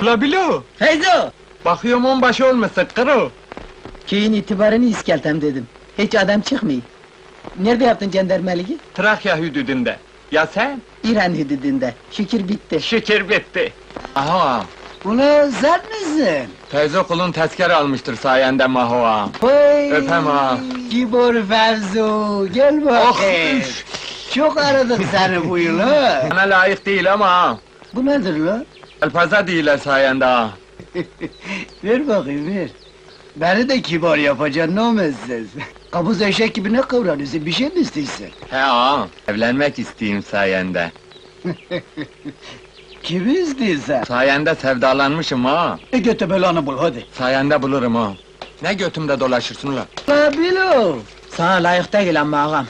Ula bilo, Feyzo! bakıyorum onbaşı olmuşsun kırı. Köyün itibarını iskeltem dedim. Hiç adam çıkmıyor. Nerede yaptın cendermeliği? Trakya hüdüdünde. Ya sen? İran hüdüdünde. Şükür bitti. Şükür bitti. Aha, Ula sen misin? teyze kulun tezkere almıştır sayende Maho ağam. Oy! Öpem ha. Kibor Fevzo, gel Oh, bakayım. üf! Çok aradık seni bu yıl ha. Bana layık değil ama ağam. Bu nedir la? Elpaza değiller sayende ağam. Ver bakayım ver. Beni de kibar yapacaksın, ne olmazsın? Kabuz eşek gibi ne kıvranıyorsun, bir şey mi istiyorsun? He ağam, evlenmek isteyeyim sayende. Kimi istiyorsun? Sayende sevdalanmışım ha. Götü belanı bul hadi. Sayende bulurum ha. Ne götümde dolaşırsın ulan? La bilo! Sana layık değil ama ağam.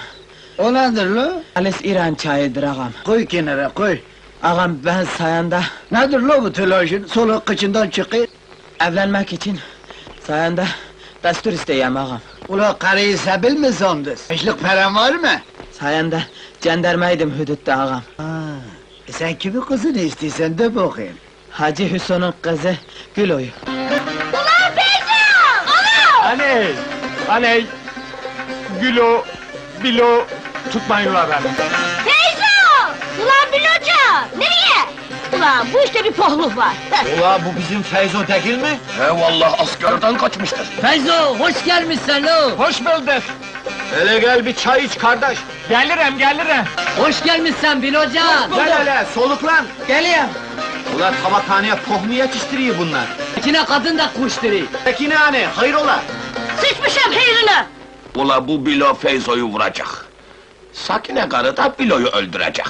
O nedir la? Halis İran çayıdır ağam. Koy kenara koy. Ağam ben sayende nedir la bu telaşın? Soluk kıçından çıkıyor. Evlenmek için sayende destur isteyeyim ağam. Ula karıyı sebil mi sandın? Beşlik paran var mı? Sayende cendermeydim hüdütte ağam. Sen kimin kızını istiyorsan de bakayım. Hacı Hüsnü'nün kızı Gülo'yu. Ulan Feyzo! Alo! Aney! Aney! Gülo, bilo, tutmayın ulan beni. Feyzo! Ulan Biloca! Nereye? Ulan bu işte bir pohluk var. Ula bu bizim Feyzo değil mi? He vallahi askerden kaçmıştır. Feyzo hoş gelmişsin lo. Hoş bulduk. Hele gel bir çay iç kardeş. Gelirim. Hoş gelmişsin Bilocan. Gel hele soluklan. Geliyorum. Ula tabakhaneye tohmu yetiştiriyor bunlar. İçine kadın da kuşturuyor. Peki ne hani hayrola? Sıçmışım hayrına! Ula bu Bilo Feyzo'yu vuracak. Sakine karı da Bilo'yu öldürecek.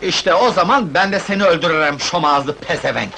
İşte o zaman ben de seni öldürürüm şom ağızlı pezevenk.